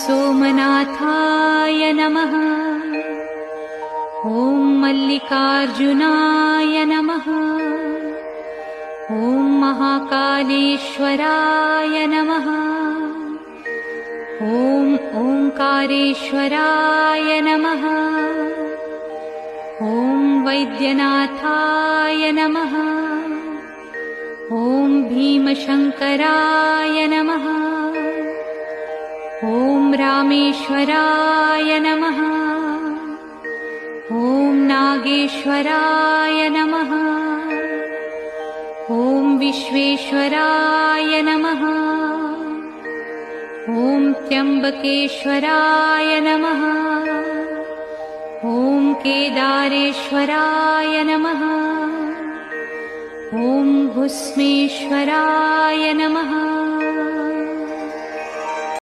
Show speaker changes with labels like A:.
A: सोमनाथाय नमः। ॐ मल्लिकार्जुनाय नमः। ॐ महाकालेश्वराय नमः। ॐ ओंकारेश्वराय नमः। ॐ वैद्यनाथाय नमः। ॐ भीमशंकराय नमः। ॐ रामेश्वराय नमः। ॐ नागेश्वराय नमः। ॐ विश्वेश्वराय नमः। ॐ त्र्यंबकेश्वराय नमः। ॐ केदारेश्वराय नमः। ॐ भुस्मेश्वराय नमः।